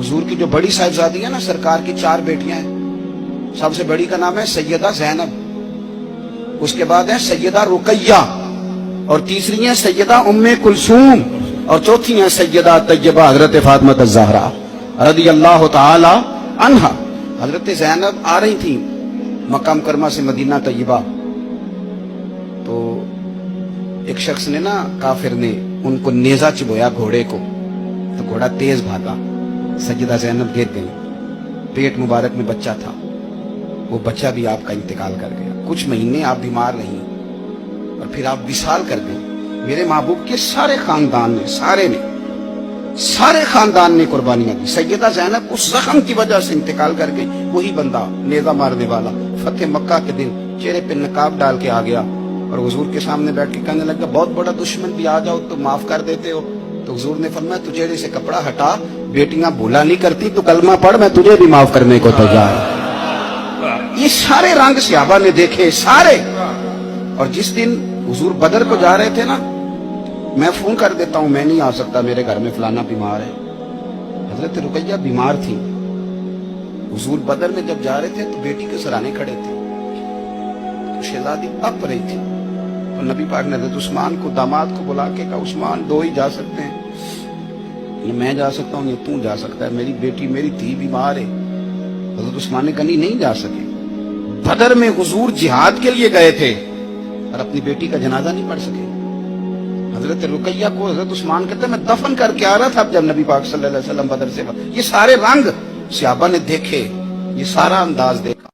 हुजूर की जो बड़ी साहिबजादी है ना, सरकार की 4 बेटियां हैं। सबसे बड़ी का नाम है सैयदा ज़ैनब, उसके बाद है सैयदा रुकैया, और तीसरी है सैयदा उम्मे कुलसूम, और चौथी है सैयदा तैयबा हजरत फातिमा ज़हरा रज़ी अल्लाह ताला अन्हा। हजरत ज़ैनब आ रही थी मक्का मुकरमा से मदीना तैयबा, तो एक शख्स ने ना, काफिर ने उनको नेजा चिबोया घोड़े को, तो घोड़ा तेज भागा, सैयदा ज़ैनब गिर गई, पेट मुबारक में बच्चा था, वो बच्चा भी आपका इंतकाल कर गया। कुछ महीने आप बीमार रही और फिर आप विसाल कर गई। मेरे महबूब के सारे खानदान ने, सारे खानदान ने कुर्बानियां दी। सैयदा ज़ैनब उस जख्म की वजह से इंतकाल कर गई। वही बंदा नेजा मारने वाला फतेह मक्का के दिन चेहरे पे नकाब डाल के आ गया और हुजूर के सामने बैठ के कहने लगा, बहुत बड़ा दुश्मन भी आ जाओ तो माफ कर देते हो। तो हुजूर ने फरमाया, तू चेहरे से कपड़ा हटा, बेटियां भूला नहीं करती, तू कलमा पढ़, मैं तुझे भी माफ करने को तैयार। ये सारे रंग सहाबा ने देखे, सारे। और जिस दिन हुजूर बदर को जा रहे थे ना, मैं फोन कर देता हूं, मैं नहीं आ सकता, मेरे घर में फलाना बीमार है। हजरत रुकैया बीमार थी। हुजूर बदर में जब जा रहे थे तो बेटी के सराहने खड़े थे, तो शहजादी तप रही थी, तो नबी पाक ने हजरत उस्मान को, दामाद को बुला के कहा, उस्मान 2 ही जा सकते हैं, ये मैं जा सकता हूँ, ये तू जा सकता है, मेरी बेटी, मेरी धी बीमार है। हजरत उस्मान ने कहा, नहीं जा सके। बदर में हुजूर जिहाद के लिए गए थे और अपनी बेटी का जनाजा नहीं पढ़ सके। हजरत रुकैया को हजरत उस्मान कहते, मैं दफन करके आ रहा था जब नबी पाक सल्लल्लाहु अलैहि वसल्लम बदर से। ये सारे रंग सहाबा ने देखे, ये सारा अंदाज देखा।